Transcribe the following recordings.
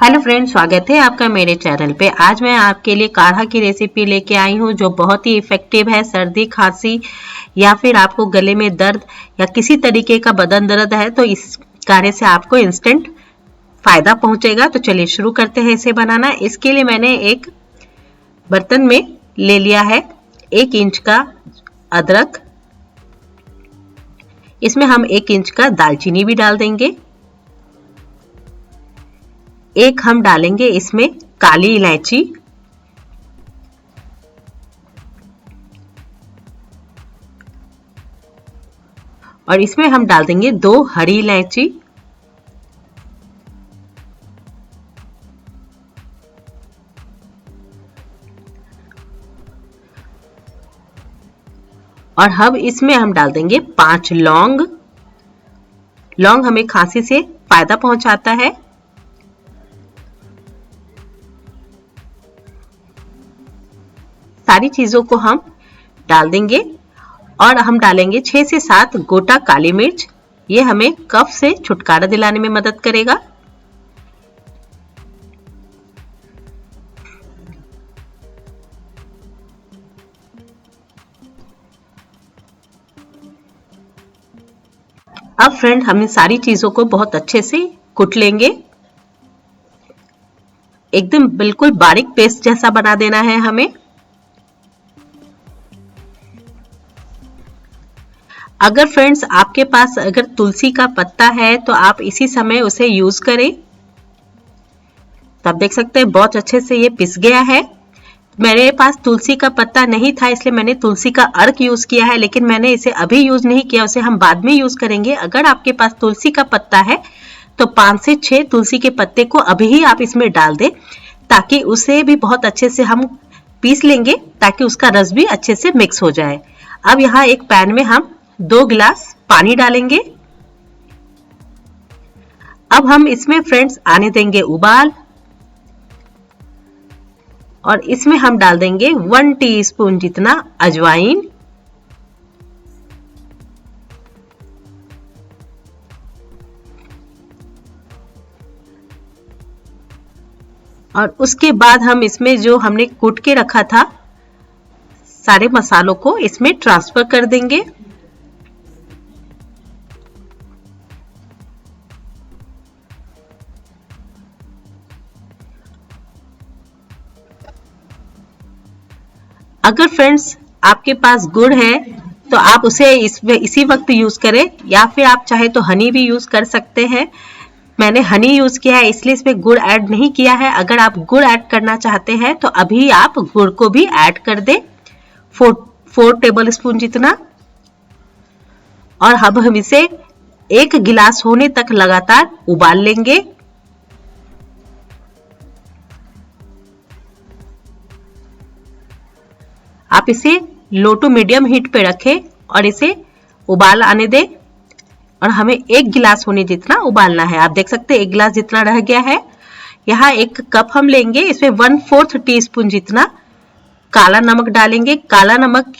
Hello friends, स्वागत है आपका मेरे चैनल पे। आज मैं आपके लिए काढ़ा की रेसिपी लेके आई हूँ जो बहुत ही इफेक्टिव है। सर्दी खांसी या फिर आपको गले में दर्द या किसी तरीके का बदन दर्द है तो इस काढ़े से आपको इंस्टेंट फायदा पहुंचेगा। तो चलिए शुरू करते हैं इसे बनाना। इसके लिए मैंने एक बर्तन में ले लिया है 1 इंच का अदरक। इसमें हम 1 इंच का दालचीनी भी डाल देंगे। एक हम डालेंगे इसमें काली इलायची, और इसमें हम डाल देंगे 2 हरी इलायची, और अब इसमें हम डाल देंगे 5 लौंग। लौंग हमें खांसी से फायदा पहुंचाता है। सारी चीजों को हम डाल देंगे और हम डालेंगे 6 से 7 गोटा काली मिर्च। ये हमें कफ से छुटकारा दिलाने में मदद करेगा। अब फ्रेंड, हम इन सारी चीजों को बहुत अच्छे से कूट लेंगे। एकदम बिल्कुल बारीक पेस्ट जैसा बना देना है हमें। अगर फ्रेंड्स आपके पास अगर तुलसी का पत्ता है तो आप इसी समय उसे यूज करें। तो आप देख सकते हैं बहुत अच्छे से ये पिस गया है। मेरे पास तुलसी का पत्ता नहीं था इसलिए मैंने तुलसी का अर्क यूज किया है, लेकिन मैंने इसे अभी यूज नहीं किया, उसे हम बाद में यूज करेंगे। अगर आपके पास तुलसी का पत्ता है तो 5 से 6 तुलसी के पत्ते को अभी ही आप इसमें डाल दें, ताकि उसे भी बहुत अच्छे से हम पीस लेंगे, ताकि उसका रस भी अच्छे से मिक्स हो जाए। अब यहाँ एक पैन में हम 2 गिलास पानी डालेंगे। अब हम इसमें फ्रेंड्स आने देंगे उबाल, और इसमें हम डाल देंगे 1 टीस्पून जितना अजवाइन, और उसके बाद हम इसमें जो हमने कूट के रखा था सारे मसालों को इसमें ट्रांसफर कर देंगे। अगर फ्रेंड्स आपके पास गुड़ है तो आप उसे इसी वक्त यूज करें, या फिर आप चाहे तो हनी भी यूज कर सकते हैं। मैंने हनी यूज किया है इसलिए इसमें गुड़ ऐड नहीं किया है। अगर आप गुड़ ऐड करना चाहते हैं तो अभी आप गुड़ को भी ऐड कर दें 4 टेबल स्पून जितना। और अब हम इसे 1 गिलास होने तक लगातार उबाल लेंगे। आप इसे लो टू मीडियम हीट पे रखें और इसे उबाल आने दें, और हमें 1 गिलास होने जितना उबालना है। आप देख सकते हैं 1 गिलास जितना रह गया है। यहाँ 1 कप हम लेंगे, इसमें 1/4 टीस्पून जितना काला नमक डालेंगे। काला नमक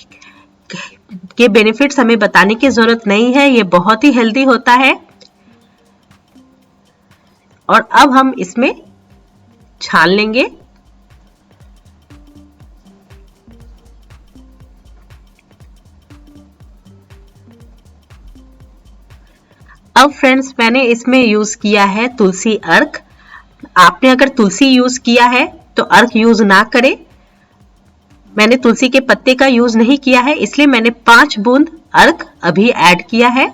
के बेनिफिट्स हमें बताने की जरूरत नहीं है, ये बहुत ही हेल्दी होता है। और अब हम इसमें छान लेंगे। अब फ्रेंड्स मैंने इसमें यूज किया है तुलसी अर्क। आपने अगर तुलसी यूज किया है तो अर्क यूज ना करें। मैंने तुलसी के पत्ते का यूज नहीं किया है इसलिए मैंने 5 बूंद अर्क अभी ऐड किया है।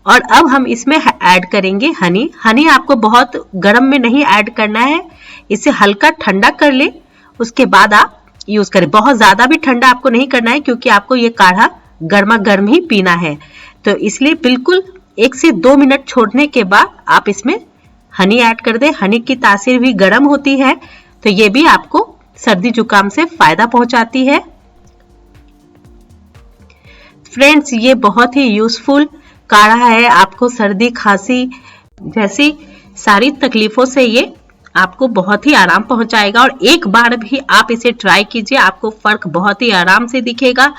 और अब हम इसमें ऐड करेंगे हनी। हनी आपको बहुत गर्म में नहीं ऐड करना है, इसे हल्का ठंडा कर ले उसके बाद आप यूज करें। बहुत ज्यादा भी ठंडा आपको नहीं करना है क्योंकि आपको ये काढ़ा गर्मा गर्म ही पीना है। तो इसलिए बिल्कुल 1 से 2 मिनट छोड़ने के बाद आप इसमें हनी ऐड कर दें। हनी की तासीर भी गर्म होती है तो ये भी आपको सर्दी जुकाम से फायदा पहुंचाती है। फ्रेंड्स ये बहुत ही यूजफुल काढ़ा है। आपको सर्दी खांसी जैसी सारी तकलीफों से ये आपको बहुत ही आराम पहुंचाएगा और एक बार भी आप इसे ट्राई कीजिए, आपको फर्क बहुत ही आराम से दिखेगा।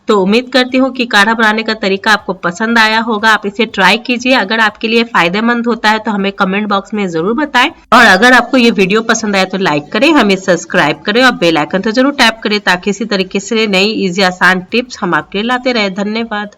तो उम्मीद करती हूँ कि काढ़ा बनाने का तरीका आपको पसंद आया होगा। आप इसे ट्राई कीजिए, अगर आपके लिए फायदेमंद होता है तो हमें कमेंट बॉक्स में जरूर बताएं। और अगर आपको ये वीडियो पसंद आए तो लाइक करें, हमें सब्सक्राइब करें और बेल आइकन तो जरूर टैप करें ताकि इसी तरीके से नई इजी आसान टिप्स हम आपके लिए लाते रहे। धन्यवाद।